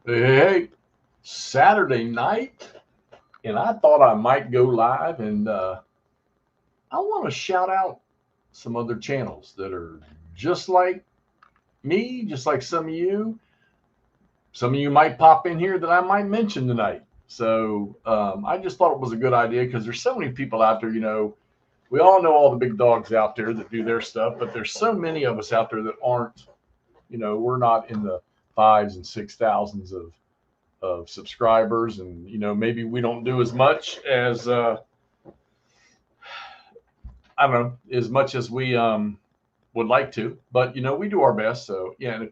Hey, Saturday night, and I thought I might go live, and I want to shout out some other channels that are just like me, just like some of you. Some of you might pop in here that I might mention tonight. So I just thought it was a good idea because there's so many people out there. We all know all the big dogs out there that do their stuff, but there's so many of us out there that aren't. We're not in the fives and six thousands of subscribers, and maybe we don't do as much as I don't know, as much as we would like to, but we do our best. So yeah,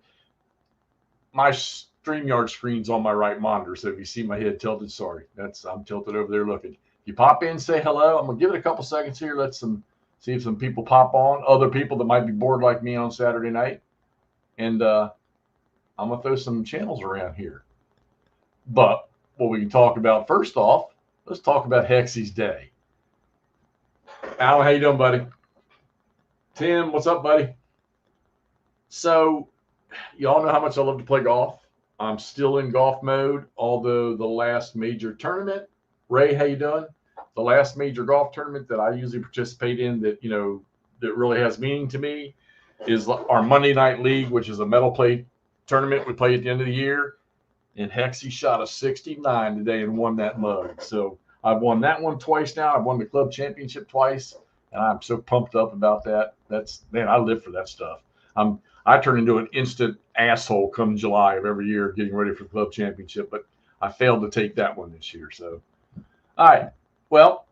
my StreamYard screen's on my right monitor, so if you see my head tilted, sorry, I'm tilted over there looking. You pop in, say hello. I'm gonna give it a couple seconds here, see if some people pop on, other people that might be bored like me on Saturday night, and I'm gonna throw some channels around here. But what we can talk about first off, let's talk about Hexy's day. Alan, how you doing, buddy? Tim, what's up, buddy? So, y'all know how much I love to play golf. I'm still in golf mode, although the last major tournament, Ray, how you doing? The last major golf tournament that I usually participate in that really has meaning to me is our Monday Night League, which is a metal plate tournament we play at the end of the year. And Hexy shot a 69 today and won that mug. So I've won that one twice now. I've won the club championship twice, and I'm so pumped up about that. Man, I live for that stuff. I turn into an instant asshole come July of every year getting ready for the club championship, but I failed to take that one this year. So, all right. Well,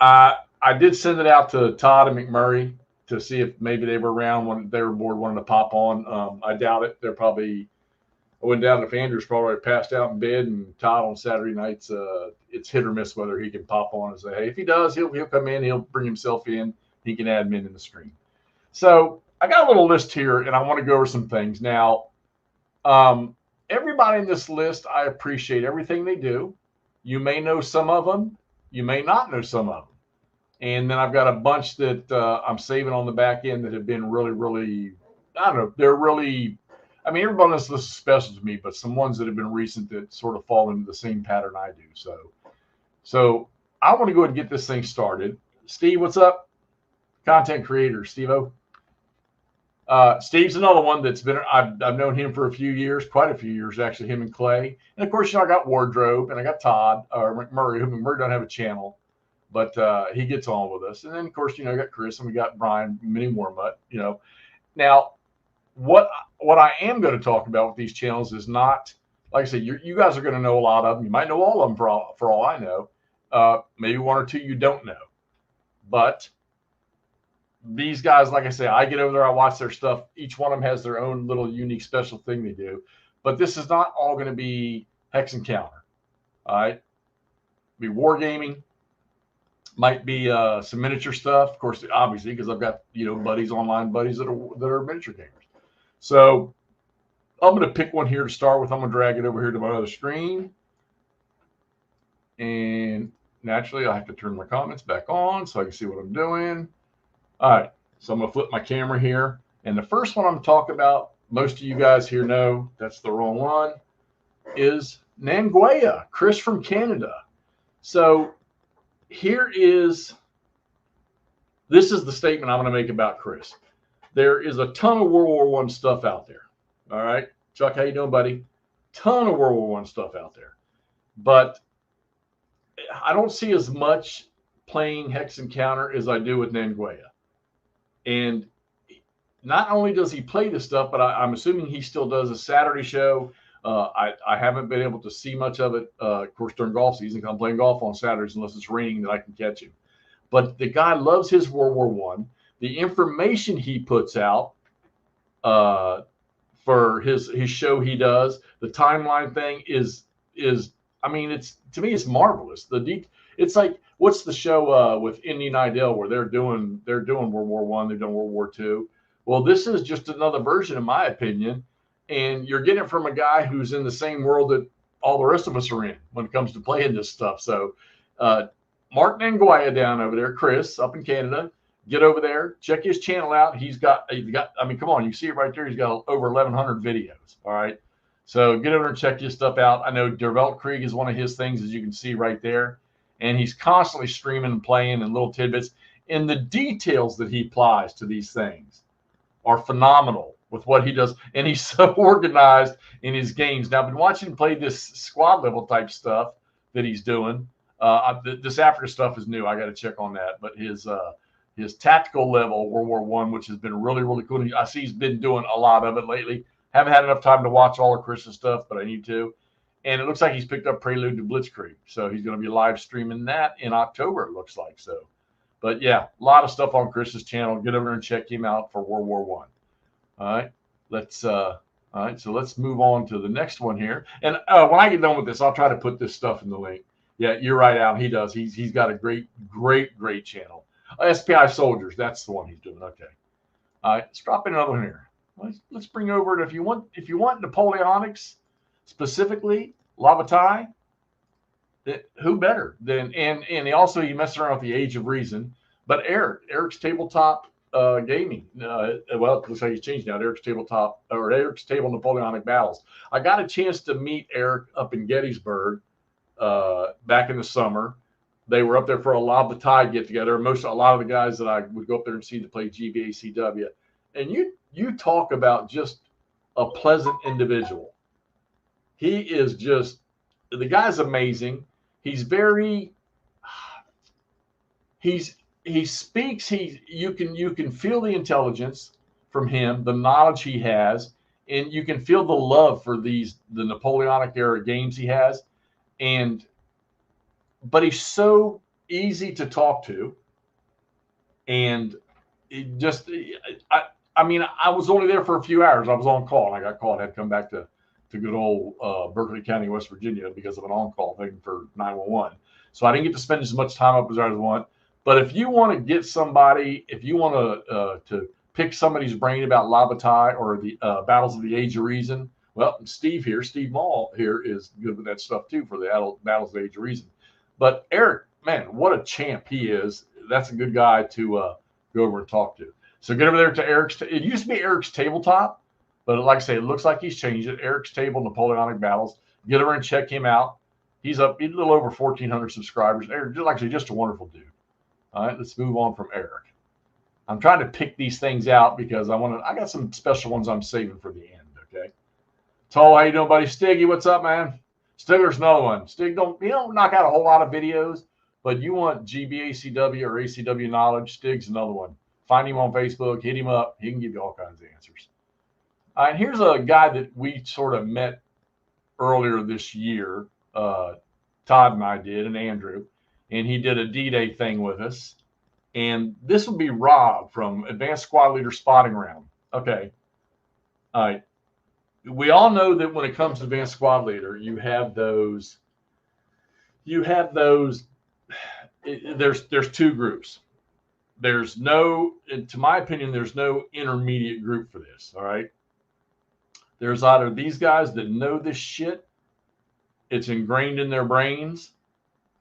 I did send it out to Todd and McMurray to see if maybe they were around when they were bored, wanting to pop on. I doubt it. They're probably. I went down if Andrew's probably passed out in bed, and Todd on Saturday nights, it's hit or miss whether he can pop on and say, hey, if he does, he'll come in, he'll bring himself in, he can admin in the stream. So I got a little list here, and I want to go over some things. Now, everybody in this list, I appreciate everything they do. You may know some of them. You may not know some of them. And then I've got a bunch that I'm saving on the back end that have been really, really, I don't know, they're really, I mean, everybody on this list is special to me, but some ones that have been recent that sort of fall into the same pattern I do. So I want to go ahead and get this thing started. Steve, what's up? Content creator, Steve-O. Steve's another one that's been, I've known him for a few years, quite a few years, actually, him and Clay. And of course, I got Wardrobe, and I got Todd, or McMurray, who McMurray doesn't have a channel, but he gets on with us. And then, of course, I got Chris, and we got Brian, Mini Warmutt, Now, what I am going to talk about with these channels is not, like I said, you guys are going to know a lot of them. You might know all of them for all I know. Maybe one or two you don't know. But these guys, like I say, I get over there, I watch their stuff. Each one of them has their own little unique special thing they do. But this is not all going to be Hex Encounter. All right? Be wargaming. Might be some miniature stuff, of course, obviously, because I've got buddies, online buddies that are miniature gamers. So I'm going to pick one here to start with. I'm going to drag it over here to my other screen. And naturally, I have to turn my comments back on so I can see what I'm doing. All right. So I'm going to flip my camera here. And the first one I'm going to talk about, most of you guys here know that's the wrong one, is NangaChris from Canada. So this is the statement I'm going to make about Chris. There is a ton of World War I stuff out there. All right. Chuck, how you doing, buddy? Ton of World War I stuff out there. But I don't see as much playing Hex Encounter as I do with NangaChris. And not only does he play this stuff, but I'm assuming he still does a Saturday show. I haven't been able to see much of it, of course, during golf season, because I'm playing golf on Saturdays unless it's raining that I can catch him. But the guy loves his World War I. The information he puts out for his show he does, the timeline thing is I mean, to me it's marvelous. It's like, what's the show with Indian Idol where they're doing World War I, they're doing World War II. Well, this is just another version, in my opinion, and you're getting it from a guy who's in the same world that all the rest of us are in when it comes to playing this stuff. So Mark NangaChris down over there, Chris up in Canada, get over there, check his channel out. He's got, I mean, come on, you see it right there. He's got over 1,100 videos. All right. So get over there and check his stuff out. I know Dervelt Krieg is one of his things, as you can see right there. And he's constantly streaming and playing and little tidbits. And the details that he applies to these things are phenomenal with what he does. And he's so organized in his games. Now, I've been watching him play this squad level type stuff that he's doing. This Africa stuff is new. I got to check on that. But his tactical level, World War I, which has been really, really cool. I see he's been doing a lot of it lately. Haven't had enough time to watch all of Chris's stuff, but I need to. And it looks like he's picked up Prelude to Blitzkrieg. So he's going to be live streaming that in October, it looks like. So, but yeah, a lot of stuff on Chris's channel. Get over there and check him out for World War I. All right, so let's move on to the next one here. And when I get done with this, I'll try to put this stuff in the link. Yeah, you're right, Al. He does. He's got a great channel. SPI Soldiers, that's the one he's doing. Okay. All right, let's drop in another one here. Let's bring over it. If you want Napoleonics specifically, Lavatai, who better than and he messed around with the Age of Reason. But Eric's Tabletop Gaming. Well, it looks like he's changed now. Eric's Tabletop or Eric's Table Napoleonic Battles. I got a chance to meet Eric up in Gettysburg back in the summer. They were up there for a Lavatai get together. A lot of the guys that I would go up there and see to play GBACW. And you talk about just a pleasant individual. He is just, the guy's amazing. He's very, he speaks, you can feel the intelligence from him, the knowledge he has, and you can feel the love for the Napoleonic era games he has. But he's so easy to talk to. And it just, I mean, I was only there for a few hours. I was on call, and I got called. I had to come back to good old Berkeley County, West Virginia, because of an on-call thing for 911. So I didn't get to spend as much time up as I want. But if you want to get somebody, if you want to pick somebody's brain about Lavatai or the Battles of the Age of Reason, well, Steve Mall here is good with that stuff too for the Battles of the Age of Reason. But Eric, man, what a champ he is. That's a good guy to go over and talk to. So get over there to Eric's. It used to be Eric's Tabletop, but like I say, it looks like he's changed it. Eric's Table Napoleonic Battles. Get over and check him out. He's a little over 1,400 subscribers. Eric, like I say, just a wonderful dude. All right, let's move on from Eric. I'm trying to pick these things out because I got some special ones I'm saving for the end. Okay. Tall, how you doing, buddy? Stiggy, what's up, man? Stigler's another one. Stig, don't knock out a whole lot of videos, but you want GBACW or ACW knowledge, Stig's another one. Find him on Facebook, hit him up. He can give you all kinds of answers. All right, here's a guy that we sort of met earlier this year. Todd and I did, and Andrew, and he did a D-Day thing with us. And this would be Rob from Advanced Squad Leader Spotting Round. Okay. All right. We all know that when it comes to Advanced Squad Leader, there's two groups. There's no, to my opinion, there's no intermediate group for this. All right. There's either these guys that know this shit, it's ingrained in their brains,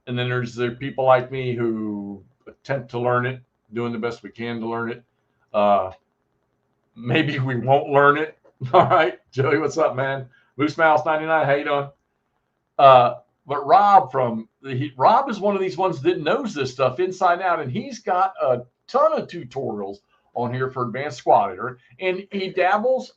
and then there's people like me who attempt to learn it, doing the best we can to learn it. Maybe we won't learn it. All right, Joey, what's up, man? Moose Mouse 99, how you doing? But Rob is one of these ones that knows this stuff inside out, and he's got a ton of tutorials on here for Advanced Squad Leader, and he dabbles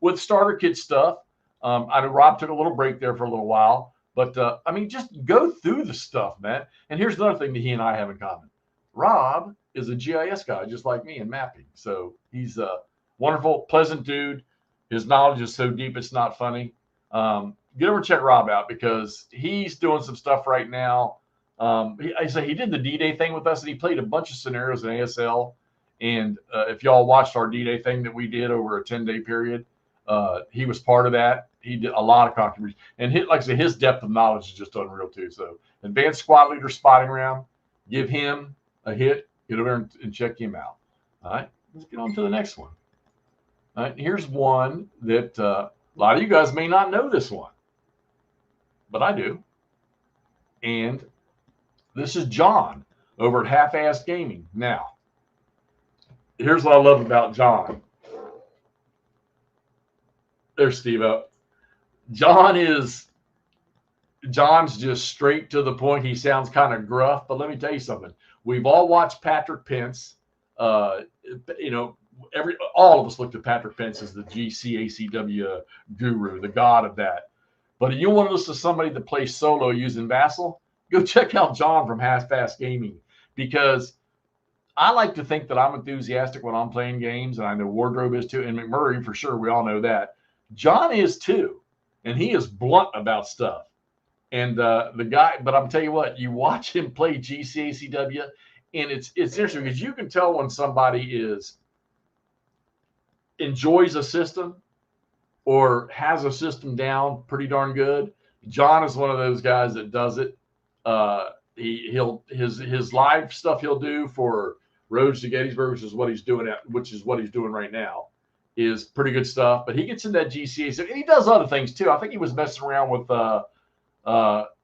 with starter kit stuff. I know Rob took a little break there for a little while, but I mean, just go through the stuff, man. And here's another thing that he and I have in common. Rob is a GIS guy, just like me in mapping. So he's a wonderful, pleasant dude. His knowledge is so deep, it's not funny. Get over and check Rob out because he's doing some stuff right now. He did the D-Day thing with us, and he played a bunch of scenarios in ASL. And if y'all watched our D-Day thing that we did over a 10-day period, he was part of that. He did a lot of contributions. And like I said, his depth of knowledge is just unreal too. So Advanced Squad Leader Spotting Round, give him a hit. Get over there and check him out. All right, let's get on to the next one. All right, here's one that a lot of you guys may not know this one, but I do. And this is John over at Half-Assed Gaming. Now, here's what I love about John. There's Steve up. John's just straight to the point. He sounds kind of gruff, but let me tell you something. We've all watched Patrick Pence. You know, all of us looked at Patrick Pence as the GCACW guru, the god of that. But if you want to listen to somebody that plays solo using Vassal, go check out John from Half-Fast Gaming, because I like to think that I'm enthusiastic when I'm playing games, and I know Wardrobe is too, and McMurray for sure. We all know that. John is too, and he is blunt about stuff. And the guy, but I'm telling you what, you watch him play GCACW, and it's interesting because you can tell when somebody enjoys a system or has a system down pretty darn good. John is one of those guys that does it. His live stuff he'll do for Roads to Gettysburg, which is what he's doing right now, is pretty good stuff. But he gets in that GCA, and he does other things too. I think he was messing around with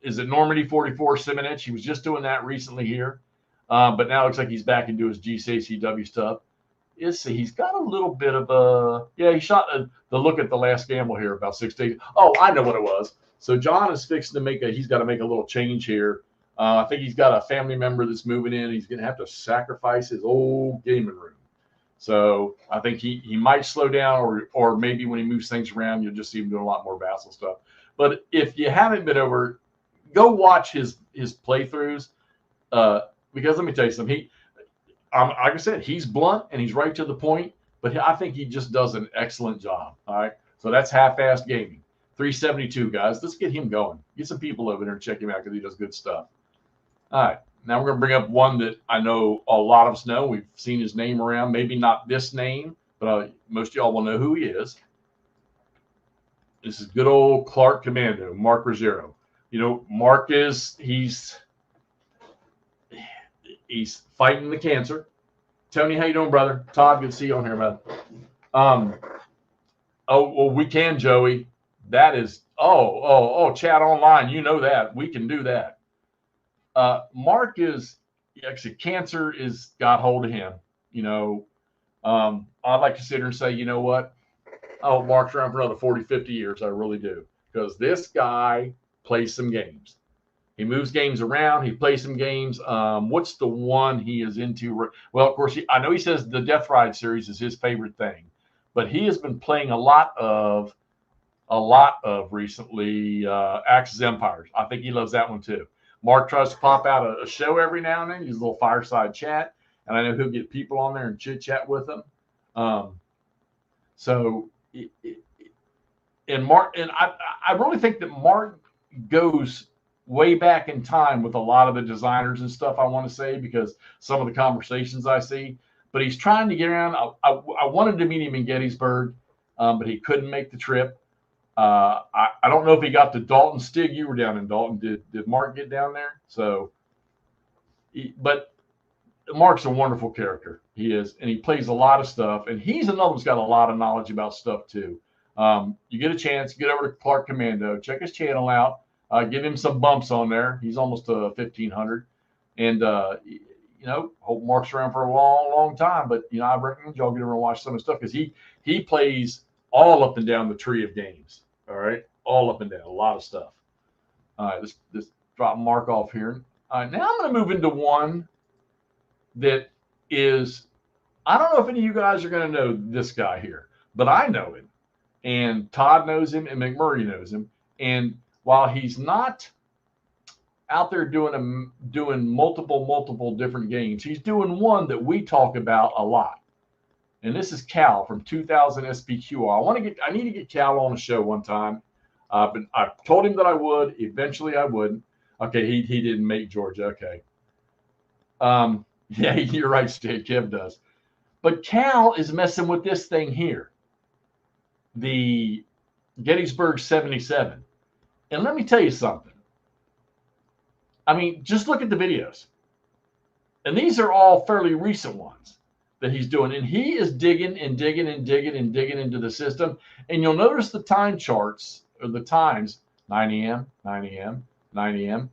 is it Normandy 44 Simonich? He was just doing that recently here, but now it looks like he's back into his GCACW stuff. He's got a little bit of he shot the look at the last gamble here about 6 days. Oh, I know what it was. So John is fixing to he's got to make a little change here. I think he's got a family member that's moving in. He's going to have to sacrifice his old gaming room. So I think he might slow down, or maybe when he moves things around, you'll just see him doing a lot more Vassal stuff. But if you haven't been over, go watch his playthroughs, because let me tell you something. Like I said, he's blunt and he's right to the point, but I think he just does an excellent job. All right, so that's Half-Fast Gaming, 372 guys. Let's get him going. Get some people over there and check him out because he does good stuff. All right, now we're going to bring up one that I know a lot of us know. We've seen his name around. Maybe not this name, but most of y'all will know who he is. This is good old Clark Commando, Mark Ruggiero. You know, Mark he's fighting the cancer. Tony, how you doing, brother? Todd, good to see you on here, man. Oh, well, we can, Joey. That is, chat online. You know that. We can do that. Mark is, actually, cancer got hold of him. You know, I'd like to sit here and say, you know what? Oh, Mark's around for another 40, 50 years. I really do. Because this guy plays some games. He moves games around. He plays some games. What's the one he is into? Well, of course, I know he says the Death Ride series is his favorite thing. But he has been playing a lot of recently Axis Empires. I think he loves that one too. Mark tries to pop out a show every now and then. He's a little fireside chat. And I know he'll get people on there and chit-chat with them. And Mark, and I really think that Mark goes way back in time with a lot of the designers and stuff, I want to say, because some of the conversations I see. But he's trying to get around. I wanted to meet him in Gettysburg, but he couldn't make the trip. I don't know if he got to Dalton. Stig, you were down in Dalton. Did Mark get down there? So, but Mark's a wonderful character. He is, and he plays a lot of stuff. And he's another one's got a lot of knowledge about stuff too. You get a chance, get over to Clark Commando, check his channel out, give him some bumps on there. He's almost 1,500, and you know, hope Mark's around for a long, long time. But you know, I recommend y'all get over and watch some of his stuff because he plays all up and down the tree of games. All right, all up and down, a lot of stuff. All right, let's drop Mark off here. All right, now I'm going to move into one that is, I don't know if any of you guys are going to know this guy here, but I know him, and Todd knows him, and McMurray knows him. And while he's not out there doing multiple different games, he's doing one that we talk about a lot. And this is Cal from 2000 SPQR. I need to get Cal on the show one time. But I told him that I would. Eventually, I wouldn't. Okay, he didn't make Georgia. Okay. Yeah, you're right, Steve. Kev does. But Cal is messing with this thing here, the Gettysburg 77. And let me tell you something. I mean, just look at the videos. And these are all fairly recent ones that he's doing. And he is digging into the system. And you'll notice the time charts, or the times, 9 a.m., 9 a.m., 9 a.m.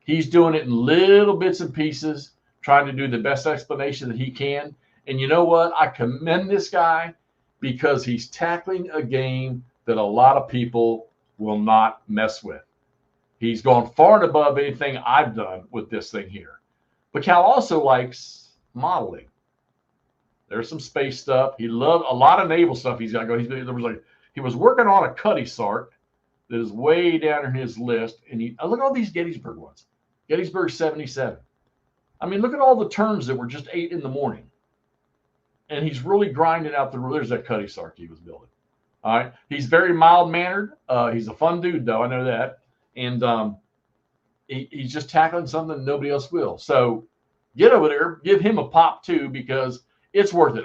He's doing it in little bits and pieces, trying to do the best explanation that he can. And you know what? I commend this guy because he's tackling a game that a lot of people will not mess with. He's gone far and above anything I've done with this thing here. But Cal also likes modeling. There's some space stuff. He loved a lot of naval stuff he's got going. He was working on a Cuddy Sark that is way down in his list. And look at all these Gettysburg ones. Gettysburg 77. I mean, look at all the terms that were just 8 in the morning. And he's really grinding out there's that Cuddy Sark he was building. All right. He's very mild-mannered. He's a fun dude, though. I know that. And he's just tackling something nobody else will. So get over there, give him a pop, too, because it's worth it.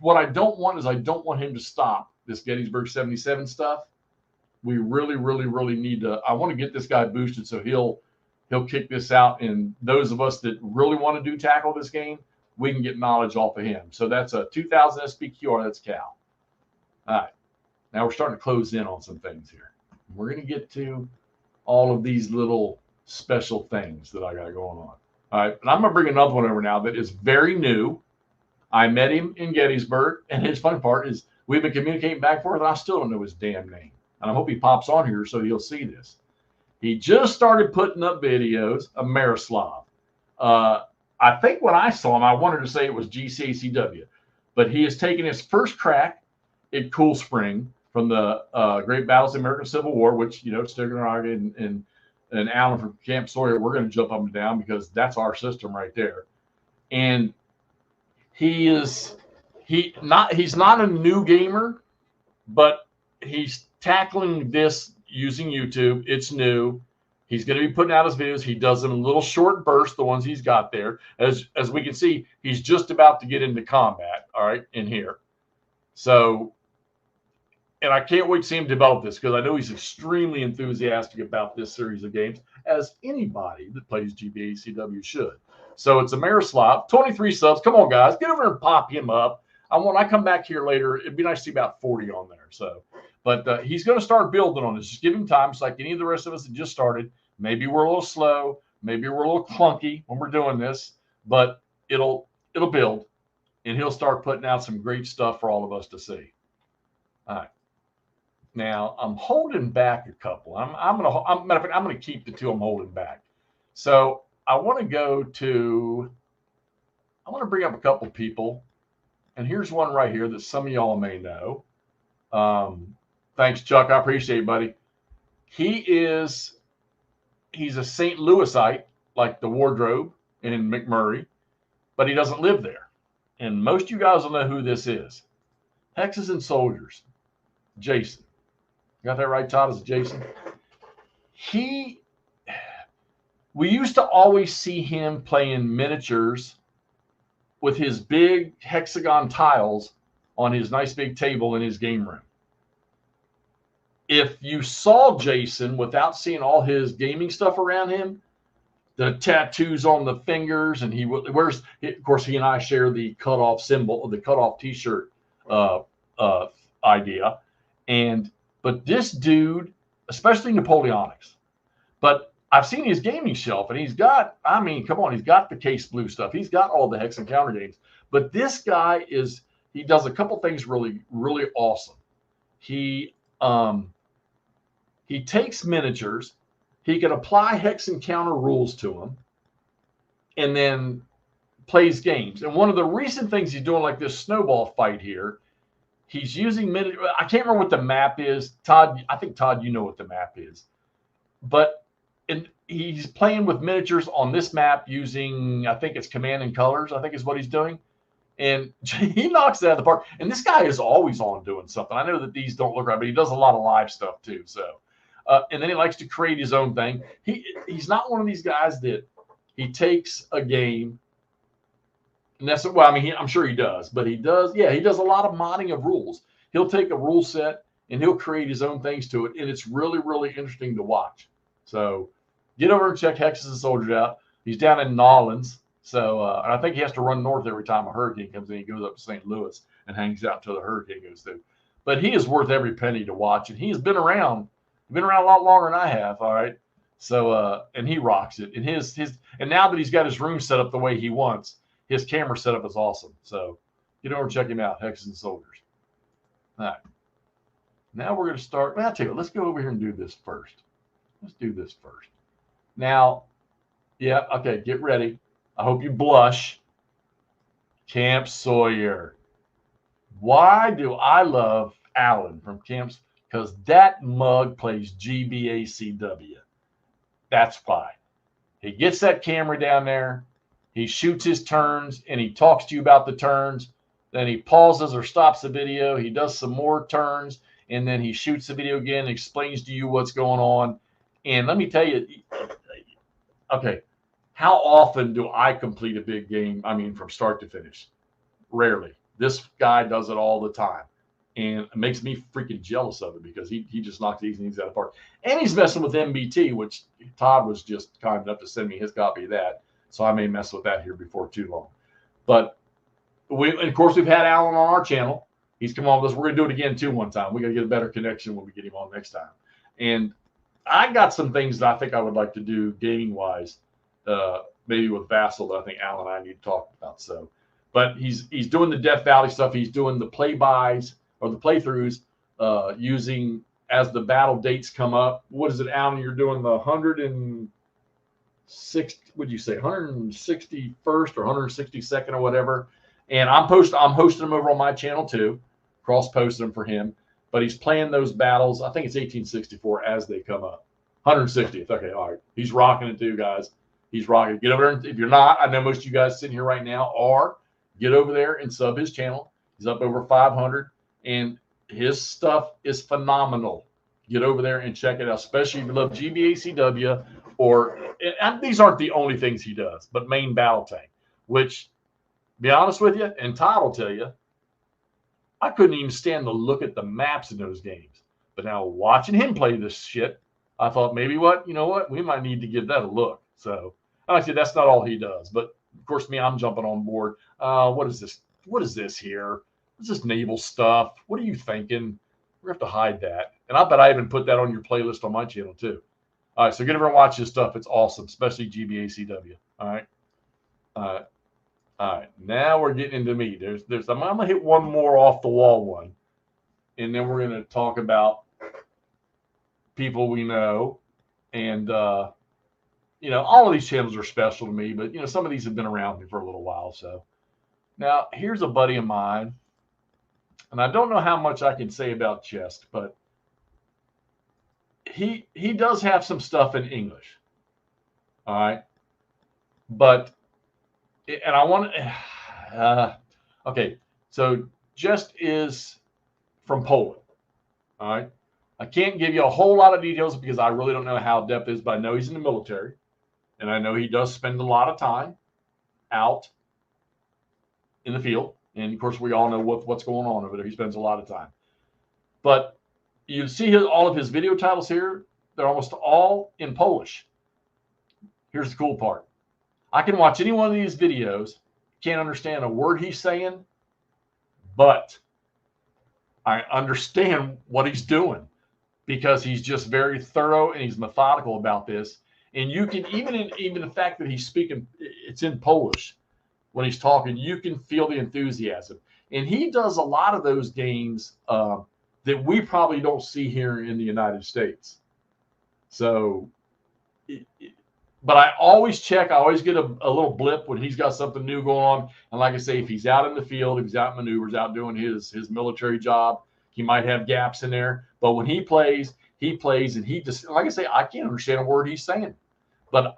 What I don't want is I don't want him to stop this Gettysburg 77 stuff. We really, really, really need to. I want to get this guy boosted so he'll kick this out. And those of us that really want to tackle this game, we can get knowledge off of him. So that's a 2000 SPQR. That's Cal. All right. Now we're starting to close in on some things here. We're going to get to all of these little special things that I got going on. All right. And I'm going to bring another one over now that is very new. I met him in Gettysburg. And his fun part is we've been communicating back and forth, and I still don't know his damn name. And I hope he pops on here so he'll see this. He just started putting up videos of Marislav. I think when I saw him, I wanted to say it was GCACW. But he has taken his first crack at Cool Spring from the Great Battles of the American Civil War, which, Stigler and Alan from Camp Sawyer, we're going to jump up and down because that's our system right there. And he's not a new gamer, but he's tackling this using YouTube. It's new. He's going to be putting out his videos. He does them in little short bursts, the ones he's got there. As we can see, he's just about to get into combat, all right, in here. So, and I can't wait to see him develop this because I know he's extremely enthusiastic about this series of games, as anybody that plays GBACW should. So it's a Marislav, 23 subs. Come on, guys. Get over there and pop him up. When I come back here later, it'd be nice to see about 40 on there. So, but he's going to start building on this. Just give him time. It's like any of the rest of us that just started. Maybe we're a little slow. Maybe we're a little clunky when we're doing this, but it'll build, and he'll start putting out some great stuff for all of us to see. All right. Now I'm holding back a couple. I'm gonna keep the two I'm holding back. So I want to bring up a couple people, and here's one right here that some of y'all may know. Thanks, Chuck. I appreciate it, buddy. He's a St. Louisite, like the Wardrobe in McMurray, but he doesn't live there. And most of you guys will know who this is. Hexes and Soldiers. Jason. Got that right, Todd? Is it Jason? We used to always see him playing miniatures with his big hexagon tiles on his nice big table in his game room. If you saw Jason without seeing all his gaming stuff around him, the tattoos on the fingers, and of course, he and I share the cutoff symbol, the cutoff T-shirt idea. But this dude, especially Napoleonics, but I've seen his gaming shelf, and he's got the Case Blue stuff. He's got all the Hex and Counter games. But this guy he does a couple things really, really awesome. He takes miniatures. He can apply Hex and Counter rules to them, and then plays games. And one of the recent things he's doing, like this snowball fight here, he's using miniatures. I can't remember what the map is. Todd, I think, Todd, you know what the map is. But he's playing with miniatures on this map using, I think it's Command and Colors, I think is what he's doing. And he knocks it out of the park. And this guy is always on doing something. I know that these don't look right, but he does a lot of live stuff too. So, and then he likes to create his own thing. He's not one of these guys that he takes a game. And that's, well, I mean, I'm sure he does, but he does a lot of modding of rules. He'll take a rule set and he'll create his own things to it. And it's really, really interesting to watch. So get over and check Hexes and Soldiers out. He's down in Nolans. So and I think he has to run north every time a hurricane comes in. He goes up to St. Louis and hangs out until the hurricane goes through. But he is worth every penny to watch. And he's been around a lot longer than I have. All right. So and he rocks it. And and now that he's got his room set up the way he wants, his camera setup is awesome. So get over and check him out, Hexes and Soldiers. All right. Now we're going to start. I'll tell you what, let's go over here and do this first. Let's do this first. Now, yeah, okay, get ready. I hope you blush. Camp Sawyer. Why do I love Alan from Camps? Because that mug plays GBACW. That's why. He gets that camera down there. He shoots his turns and he talks to you about the turns. Then he pauses or stops the video. He does some more turns and then he shoots the video again and explains to you what's going on. And let me tell you, okay, how often do I complete a big game? I mean, from start to finish? Rarely. This guy does it all the time. And it makes me freaking jealous of it because he just knocks these things out of the park. And he's messing with MBT, which Todd was just kind enough to send me his copy of that. So I may mess with that here before too long. But and of course, we've had Alan on our channel. He's come on with us. We're going to do it again, too, one time. We got to get a better connection when we get him on next time. And I got some things that I think I would like to do gaming-wise, maybe with Vassal that I think Alan and I need to talk about. So, but he's doing the Death Valley stuff. He's doing the play-bys or the playthroughs using as the battle dates come up. What is it, Alan? You're doing the 106, would you say 161st or 162nd or whatever. And I'm hosting them over on my channel too, cross-posting them for him. But he's playing those battles. I think it's 1864 as they come up. 160th. Okay, all right. He's rocking it too, guys. He's rocking it. Get over there. If you're not, I know most of you guys sitting here right now are. Get over there and sub his channel. He's up over 500, and his stuff is phenomenal. Get over there and check it out, especially if you love GBACW and these aren't the only things he does, but main battle tank, which, be honest with you, and Todd will tell you, I couldn't even stand to look at the maps in those games. But now watching him play this shit, I thought maybe you know what? We might need to give that a look. So like I said, that's not all he does. But of course, I'm jumping on board. What is this? What is this here? What's this naval stuff? What are you thinking? We're going to have to hide that. And I bet I even put that on your playlist on my channel too. All right, so get over and watch this stuff. It's awesome, especially GBACW. All right. All right, now we're getting into me. I'm gonna hit one more off the wall one, and then we're gonna talk about people we know, and all of these channels are special to me, but some of these have been around me for a little while. So now here's a buddy of mine, and I don't know how much I can say about Chest, but he does have some stuff in English. All right, but. And I want to, okay, so Just is from Poland, all right? I can't give you a whole lot of details because I really don't know how depth is, but I know he's in the military, and I know he does spend a lot of time out in the field, and of course we all know what's going on over there. He spends a lot of time. But you see all of his video titles here, they're almost all in Polish. Here's the cool part. I can watch any one of these videos, can't understand a word he's saying, but I understand what he's doing because he's just very thorough and he's methodical about this. And you can, even the fact that he's speaking, it's in Polish when he's talking, you can feel the enthusiasm. And he does a lot of those games that we probably don't see here in the United States. So, but I always check. I always get a little blip when he's got something new going on. And like I say, if he's out in the field, if he's out in maneuvers, out doing his military job, he might have gaps in there. But when he plays, and he just, like I say, I can't understand a word he's saying. But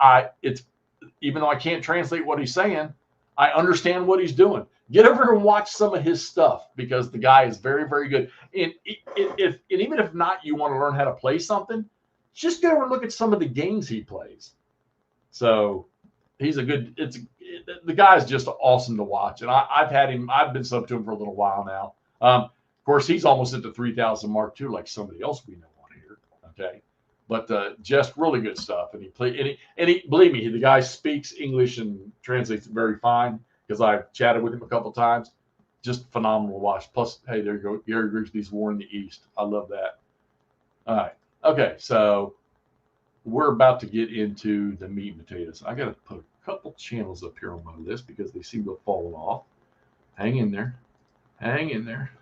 even though I can't translate what he's saying, I understand what he's doing. Get over and watch some of his stuff because the guy is very, very good. And even if not, you want to learn how to play something, just go over and look at some of the games he plays. So he's the guy's just awesome to watch. And I've been subbed to him for a little while now. Of course, he's almost at the 3,000 mark too, like somebody else we know on here. Okay. But just really good stuff. And he believe me, the guy speaks English and translates it very fine because I've chatted with him a couple of times. Just phenomenal to watch. Plus, hey, there you go. Gary Grigsby's War in the East. I love that. All right. Okay. So we're about to get into the meat and potatoes. I got to put a couple channels up here on my list because they seem to have fallen off. Hang in there. Hang in there.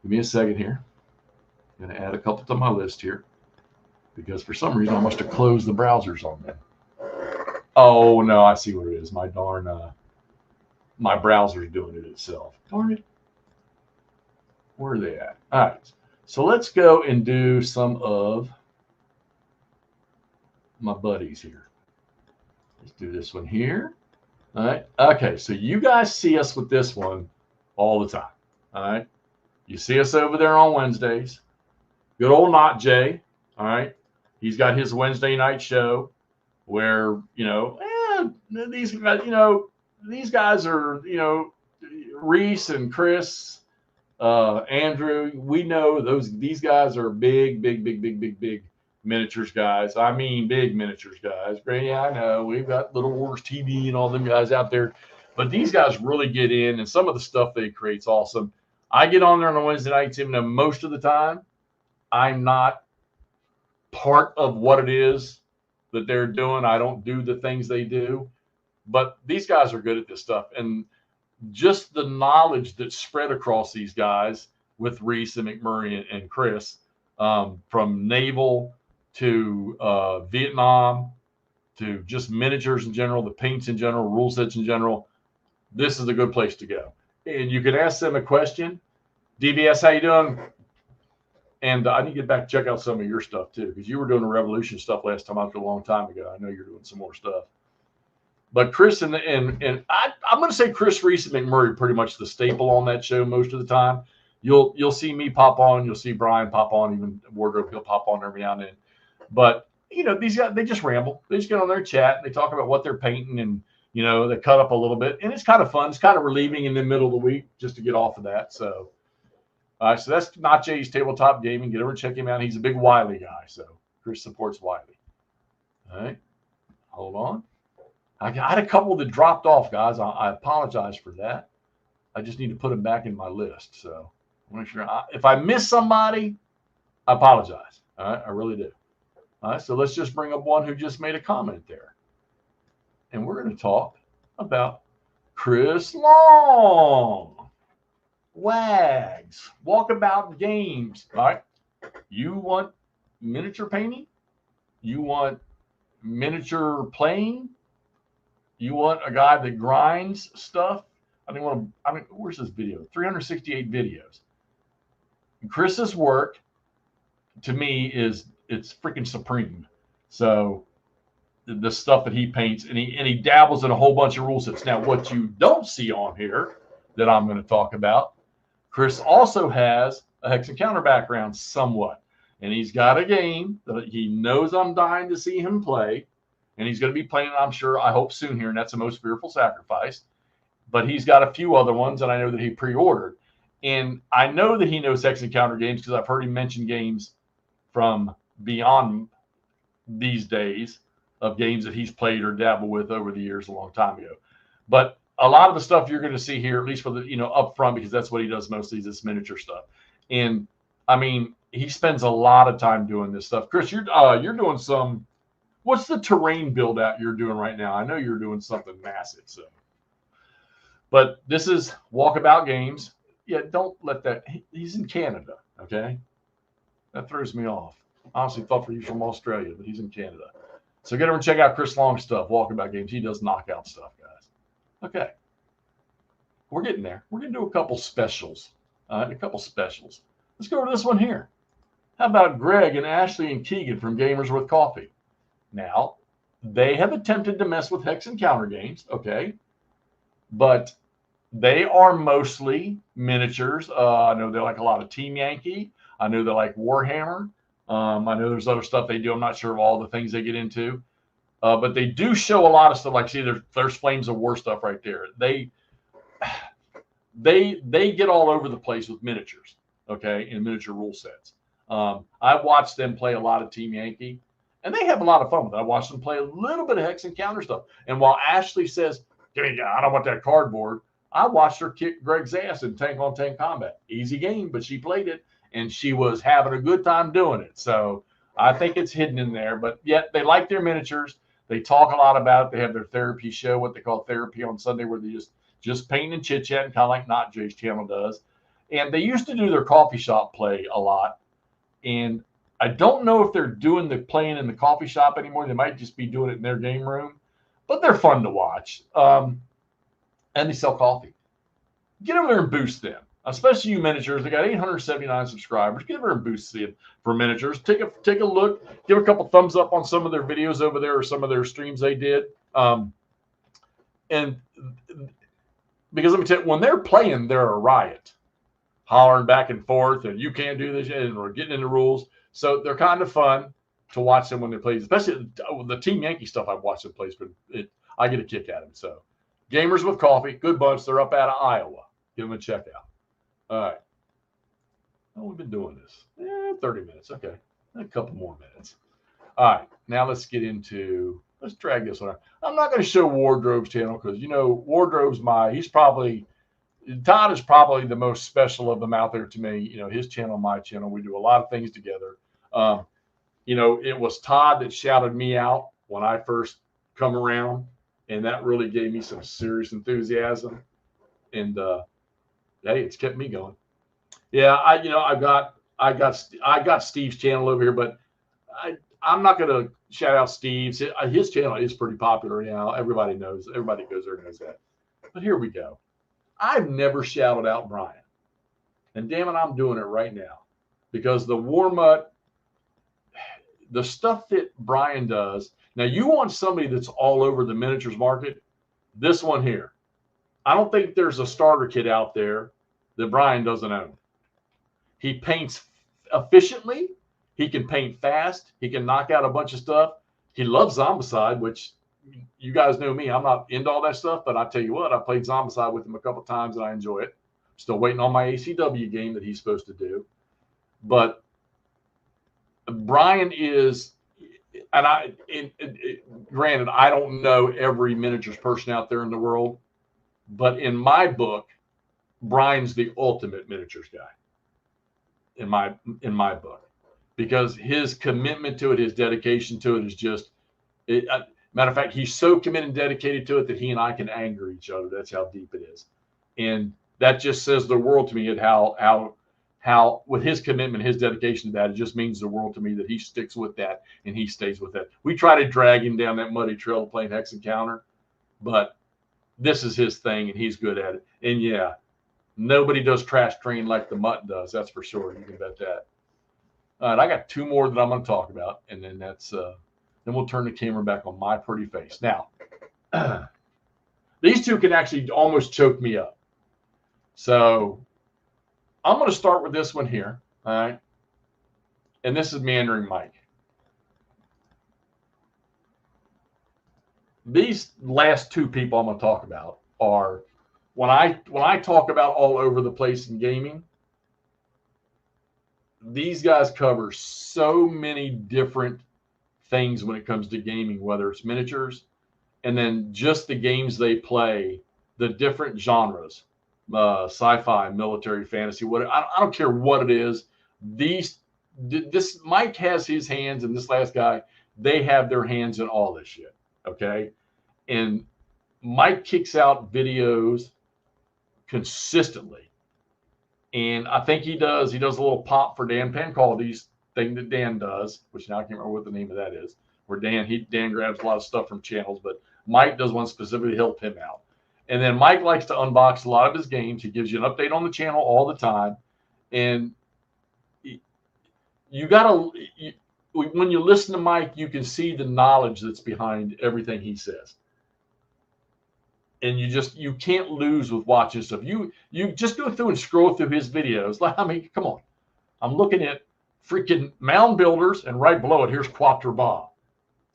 Give me a second here. I'm going to add a couple to my list here because for some reason I must have closed the browsers on them. Oh, no, I see what it is. My darn, my browser's doing it itself. Darn it. Where are they at? All right. So let's go and do some of my buddies here. Let's do this one here. All right. Okay. So you guys see us with this one all the time. All right. You see us over there on Wednesdays. Good old Not Jay. All right. He's got his Wednesday night show where, these guys are, Reese and Chris, Andrew, we know these guys are big miniatures guys. I mean, big miniatures guys. Yeah, I know we've got Little Wars TV and all them guys out there, but these guys really get in, and some of the stuff they create's awesome. I get on there on a Wednesday nights, even though most of the time I'm not part of what it is that they're doing. I don't do the things they do, but these guys are good at this stuff. And just the knowledge that's spread across these guys with Reese and McMurray and Chris, from naval to Vietnam to just miniatures in general, the paints in general, rule sets in general, this is a good place to go. And you can ask them a question. DBS, how you doing? And I need to get back and check out some of your stuff too, because you were doing the Revolution stuff last time out a long time ago. I know you're doing some more stuff. But Chris and I'm going to say Chris, Reese, and McMurray pretty much the staple on that show most of the time. You'll see me pop on. You'll see Brian pop on. Even Wardrobe, he'll pop on every now and then. But, these guys, they just ramble. They just get on their chat. And they talk about what they're painting and, they cut up a little bit. And it's kind of fun. It's kind of relieving in the middle of the week just to get off of that. So, so that's Not Jay's Tabletop Gaming. Get over and check him out. He's a big Wiley guy. So Chris supports Wiley. All right. Hold on. I had a couple that dropped off, guys. I apologize for that. I just need to put them back in my list. So make sure if I miss somebody, I apologize. All right, I really do. All right, so let's just bring up one who just made a comment there. And we're going to talk about Chris Long. Wags. Walkabout Games. All right. You want miniature painting? You want miniature playing? You want a guy that grinds stuff? Where's this video? 368 videos. Chris's work, to me, it's freaking supreme. So the stuff that he paints, and he dabbles in a whole bunch of rule sets. Now, what you don't see on here that I'm going to talk about, Chris also has a Hex Encounter background somewhat. And he's got a game that he knows I'm dying to see him play. And he's going to be playing, I'm sure, I hope soon here, and that's The Most Fearful Sacrifice. But he's got a few other ones, and I know that he pre-ordered. And I know that he knows Hex Encounter games because I've heard him mention games from beyond these days of games that he's played or dabbled with over the years a long time ago. But a lot of the stuff you're going to see here, at least for the, up front, because that's what he does mostly, is this miniature stuff. And, I mean, he spends a lot of time doing this stuff. Chris, you're doing some... What's the terrain build out you're doing right now? I know you're doing something massive. So, but this is Walkabout Games. Yeah, don't let that. He's in Canada. Okay, that throws me off. I honestly thought for you from Australia, but he's in Canada. So get over and check out Chris Long's stuff. Walkabout Games. He does knockout stuff, guys. Okay, we're getting there. We're gonna do a couple specials. A couple specials. Let's go to this one here. How about Greg and Ashley and Keegan from Gamers with Coffee? Now, they have attempted to mess with Hex Encounter games, okay, but they are mostly miniatures. I know they like a lot of Team Yankee. I know they like Warhammer. I know there's other stuff they do. I'm not sure of all the things they get into, but they do show a lot of stuff. Like, see, there's Flames of War stuff right there. They get all over the place with miniatures, okay, in miniature rule sets. I've watched them play a lot of Team Yankee. And they have a lot of fun with it. I watched them play a little bit of Hex Encounter stuff. And while Ashley says, I don't want that cardboard, I watched her kick Greg's ass in tank-on-tank combat. Easy game, but she played it, and she was having a good time doing it. So I think it's hidden in there. But yet they like their miniatures. They talk a lot about it. They have their therapy show, what they call therapy on Sunday, where they just paint and chit-chat, kind of like Not Jay's channel does. And they used to do their coffee shop play a lot. And I don't know if they're doing the playing in the coffee shop anymore. They might just be doing it in their game room, but they're fun to watch. And they sell coffee. Get over there and boost them, especially you miniatures. They got 879 subscribers. Get over there and boost them for miniatures. Take a look. Give a couple thumbs up on some of their videos over there or some of their streams they did. And because let me tell you, when they're playing, they're a riot, hollering back and forth, and you can't do this, and we're getting into rules. So they're kind of fun to watch them when they play, especially the Team Yankee stuff I've watched them play. I get a kick at them. So Gamers with Coffee, good bunch. They're up out of Iowa. Give them a check out. All right. Oh, we've been doing this. 30 minutes. Okay. A couple more minutes. All right. Now let's get into, let's drag this one out. I'm not going to show Wardrobe's channel because, you know, Wardrobe's Todd is probably the most special of them out there to me. You know, his channel, my channel, we do a lot of things together. You know, it was Todd that shouted me out when I first come around, and that really gave me some serious enthusiasm. And hey, it's kept me going. Yeah, I got Steve's channel over here, but I'm not going to shout out Steve's. His channel is pretty popular now. Everybody knows. Everybody goes there and knows that. But here we go. I've never shouted out Brian, and damn it, I'm doing it right now because the warm-up, the stuff that Brian does. Now, you want somebody that's all over the miniatures market. This one here. I don't think there's a starter kit out there that Brian doesn't own. He paints efficiently. He can paint fast. He can knock out a bunch of stuff. He loves Zombicide, which you guys know me. I'm not into all that stuff, but I tell you what, I played Zombicide with him a couple times and I enjoy it. Still waiting on my ACW game that he's supposed to do. But Brian is, and granted, I don't know every miniatures person out there in the world, but in my book, Brian's the ultimate miniatures guy. In my book, because his commitment to it, his dedication to it is just. Matter of fact, he's so committed and dedicated to it that he and I can anger each other. That's how deep it is, and that just says the world to me. At how with his commitment, his dedication to that, it just means the world to me that he sticks with that and he stays with that. We try to drag him down that muddy trail of playing Hex Encounter, but this is his thing and he's good at it. And yeah, nobody does trash train like the Mutt does. That's for sure. You can bet that. All right, I got two more that I'm going to talk about, and then that's then we'll turn the camera back on my pretty face. Now, these two can actually almost choke me up. So I'm going to start with this one here. All right. And this is MeanderingMike. These last two people I'm going to talk about are, when I talk about all over the place in gaming, these guys cover so many different things when it comes to gaming, whether it's miniatures and then just the games they play, the different genres, sci-fi, military, fantasy, whatever. I don't care what it is. This Mike has his hands, and this last guy, they have their hands in all this shit. Okay. And Mike kicks out videos consistently. And I think he does a little pop for Dan Pancaldi's thing that Dan does, which now I can't remember what the name of that is, where Dan grabs a lot of stuff from channels, but Mike does one specifically to help him out. And then Mike likes to unbox a lot of his games. He gives you an update on the channel all the time. And when you listen to Mike, you can see the knowledge that's behind everything he says. And you can't lose with watching stuff. You just go through and scroll through his videos. Like, I mean, come on. I'm looking at freaking mound builders, and right below it, here's Quattro Bob.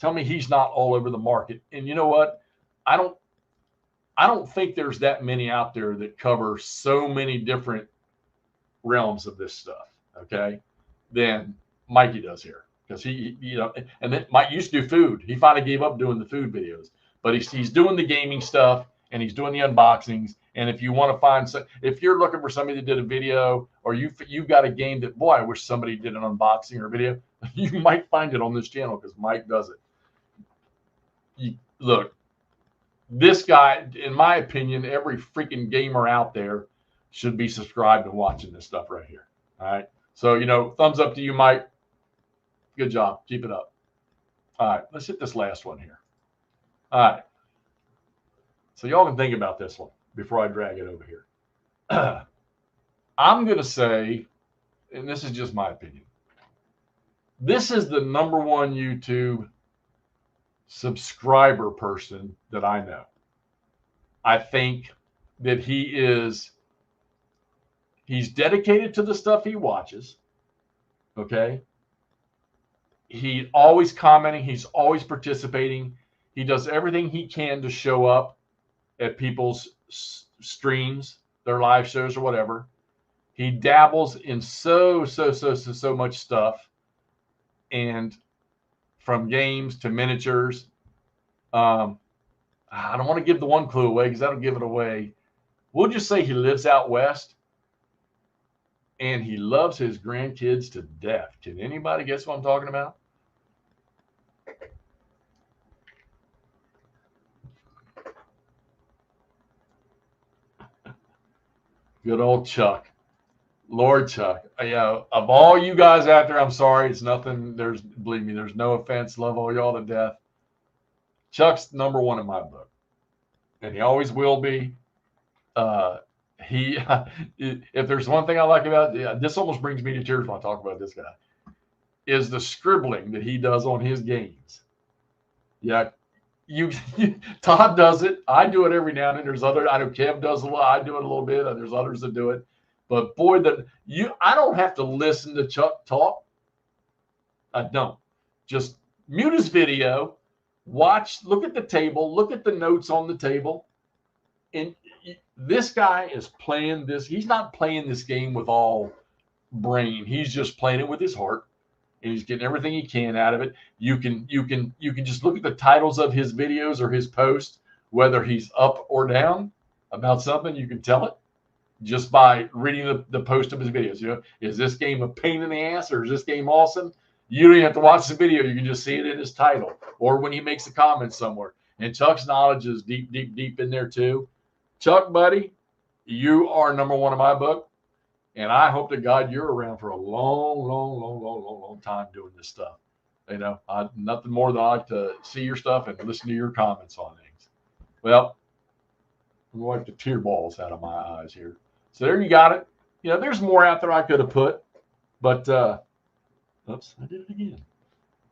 Tell me he's not all over the market. And you know what? I don't think there's that many out there that cover so many different realms of this stuff. Okay, than Mikey does here, because he and then Mike used to do food. He finally gave up doing the food videos, but he's doing the gaming stuff. And he's doing the unboxings. And if you want to find if you're looking for somebody that did a video, or you've got a game that, boy, I wish somebody did an unboxing or a video, you might find it on this channel because Mike does it. Look, this guy, in my opinion, every freaking gamer out there should be subscribed and watching this stuff right here. All right. So, you know, thumbs up to you, Mike. Good job. Keep it up. All right, let's hit this last one here. All right. So y'all can think about this one before I drag it over here. I'm going to say, and this is just my opinion, this is the number one YouTube subscriber person that I know. I think that he's dedicated to the stuff he watches. Okay. He's always commenting. He's always participating. He does everything he can to show up at people's streams, their live shows or whatever. He dabbles in so much stuff, and from games to miniatures. I don't want to give the one clue away because that'll give it away. We'll just say he lives out west, and he loves his grandkids to death. Can anybody guess what I'm talking about? Good old Chuck. Lord Chuck. Of all you guys out there, I'm sorry. It's nothing. Believe me, there's no offense. Love all y'all to death. Chuck's number one in my book, and he always will be. If there's one thing I like about this, almost brings me to tears when I talk about this guy, is the scribbling that he does on his games. Yeah, Todd does it. I do it every now and then. There's other. I know Kev does a lot. I do it a little bit. There's others that do it. But boy, I don't have to listen to Chuck talk. I don't. Just mute his video, watch, look at the table, look at the notes on the table. And this guy is playing this. He's not playing this game with all brain. He's just playing it with his heart, and he's getting everything he can out of it. You can just look at the titles of his videos or his posts, whether he's up or down about something. You can tell it just by reading the post of his videos. You know, is this game a pain in the ass or is this game awesome? You don't even have to watch the video. You can just see it in his title or when he makes a comment somewhere. And Chuck's knowledge is deep in there too. Chuck, buddy, you are number one in my book. And I hope to God you're around for a long time doing this stuff. You know, nothing more than I like to see your stuff and listen to your comments on things. Well, I'm going to wipe the tear balls out of my eyes here. So there you got it. You know, there's more out there I could have put, but oops, I did it again.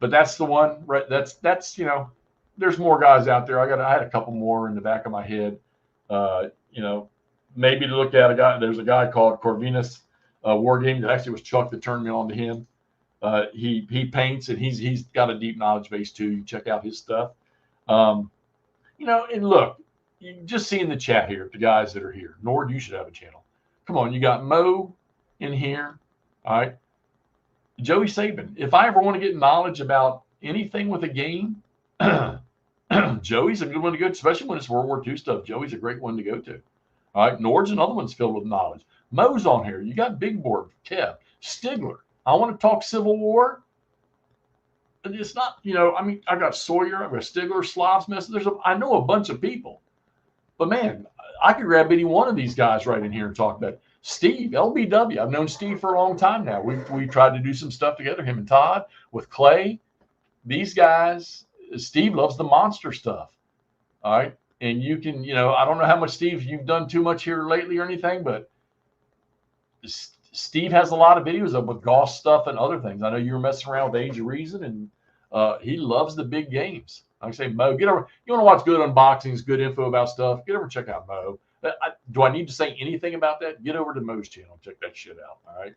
But that's the one, right? That's you know, there's more guys out there. I had a couple more in the back of my head. You know, maybe to look at a guy. There's a guy called Corvinus War Games. It actually was Chuck that turned me on to him. He paints and he's got a deep knowledge base too. You check out his stuff. You know, and look, you just see in the chat here the guys that are here. Nord, you should have a channel. Come on, you got Mo in here. All right. Joey Sabin. If I ever want to get knowledge about anything with a game, Joey's a good one to go to, especially when it's World War II stuff. Joey's a great one to go to. All right. Nord's another one's filled with knowledge. Mo's on here. You got Big Board, Kev, Stigler. I want to talk Civil War. It's not, you know, I mean, I got Sawyer, I've got Stigler, Slavs, I know a bunch of people. But man, I could grab any one of these guys right in here and talk about it. Steve, LBW. I've known Steve for a long time now. We tried to do some stuff together, him and Todd, with Clay. These guys, Steve loves the monster stuff. All right. And you can, you know, I don't know how much, Steve, you've done too much here lately or anything, but Steve has a lot of videos up with Goss stuff and other things. I know you were messing around with Age of Reason, and he loves the big games. Like I say, Mo, get over. You want to watch good unboxings, good info about stuff, get over and check out Mo. Do I need to say anything about that? Get over to Mo's channel and check that shit out. All right.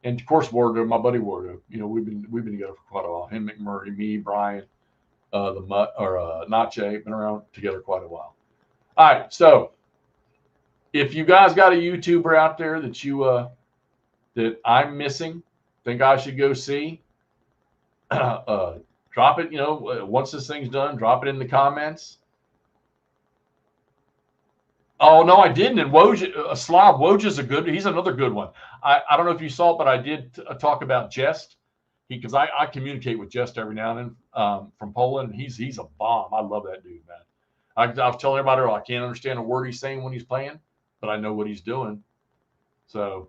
And of course, Wardo, my buddy Wardo. You know, we've been together for quite a while. Him, McMurray, me, Brian, Nache, been around together quite a while. All right. So if you guys got a YouTuber out there that you that I'm missing, think I should go see, drop it, you know, once this thing's done, drop it in the comments. Oh, no, I didn't. And Woj, Slav, Woj a good, he's another good one. I don't know if you saw it, but I did talk about Jest. Because I communicate with Jest every now and then from Poland, and he's a bomb. I love that dude, man. I was telling everybody, I can't understand a word he's saying when he's playing, but I know what he's doing. So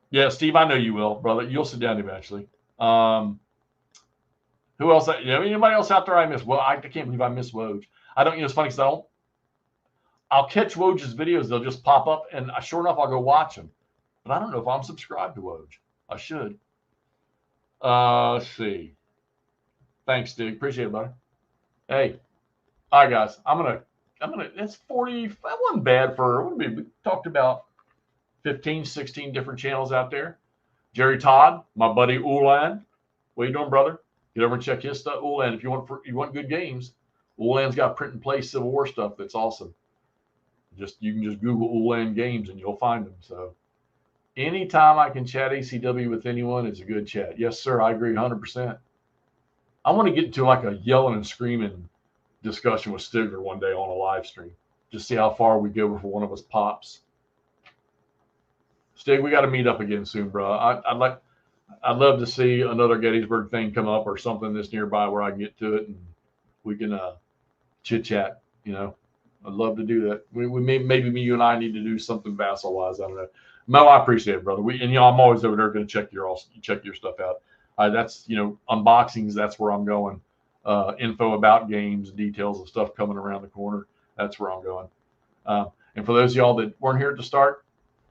Yeah, Steve, I know you will, brother. You'll sit down eventually. Who else? Anybody else out there I miss? Well, I can't believe I miss Woj. I don't. It's funny because I'll catch Woj's videos. They'll just pop up, and sure enough, I'll go watch them. But I don't know if I'm subscribed to Woj. I should. Let's see. Thanks, Stig. Appreciate it, buddy. Hey, all right, guys. I'm gonna. It's 40. That wasn't bad for. We talked about 15, 16 different channels out there. Jerry Todd, my buddy Ulan. What you doing, brother? Get over and check his stuff. Ulan, if you want good games, Ulan's got print and play Civil War stuff that's awesome. You can just Google Ulan games and you'll find them. So anytime I can chat ACW with anyone, it's a good chat. Yes, sir. I agree 100%. I want to get into like a yelling and screaming discussion with Stigler one day on a live stream. Just see how far we go before one of us pops. Stig, we got to meet up again soon, bro. I'd love to see another Gettysburg thing come up or something that's nearby where I can get to it and we can chit chat. I'd love to do that. Maybe you and I need to do something Vassal wise. I don't know. Mo, I appreciate it, brother. I'm always over there going to check your stuff out. That's unboxings. That's where I'm going. Info about games, details of stuff coming around the corner. That's where I'm going. And for those of y'all that weren't here at the start,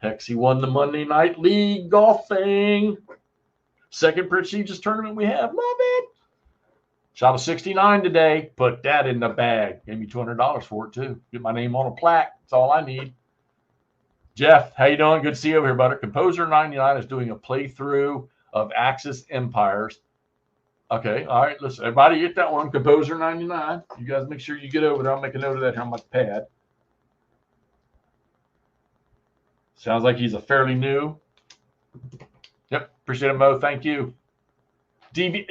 Hexy won the Monday Night League golf thing. Second prestigious tournament we have. Love it. Shot a 69 today. Put that in the bag. Gave me $200 for it too. Get my name on a plaque. That's all I need. Jeff, how you doing? Good to see you over here, buddy. Composer 99 is doing a playthrough of Axis Empires. Okay, all right. Listen, everybody get that one. Composer 99. You guys make sure you get over there. I'll make a note of that here on my pad. Sounds like he's a fairly new. Yep, appreciate it, Mo. Thank you.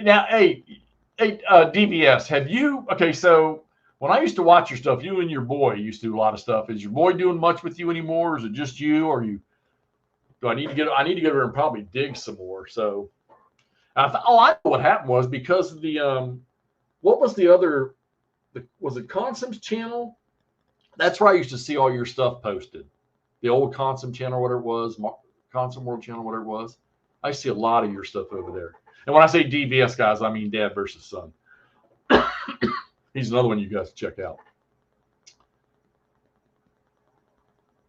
Now, hey, DVS, have you? Okay, so when I used to watch your stuff, you and your boy used to do a lot of stuff. Is your boy doing much with you anymore? Or is it just you? Or you? Do I need to get over and probably dig some more? So, I thought, I know what happened was because of the what was the other? Was it Consum's channel? That's where I used to see all your stuff posted. The old Consum channel, whatever it was, Consum World channel, whatever it was. I see a lot of your stuff over there. And when I say DVS, guys, I mean Dad versus Son. He's another one you guys check out.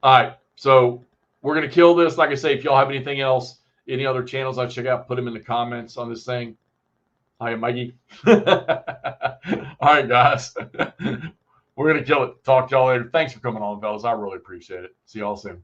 All right, so we're going to kill this. Like I say, if y'all have anything else, any other channels I check out, put them in the comments on this thing. Hi, Mikey. All right, guys. We're going to kill it. Talk to y'all later. Thanks for coming on, fellas. I really appreciate it. See y'all soon.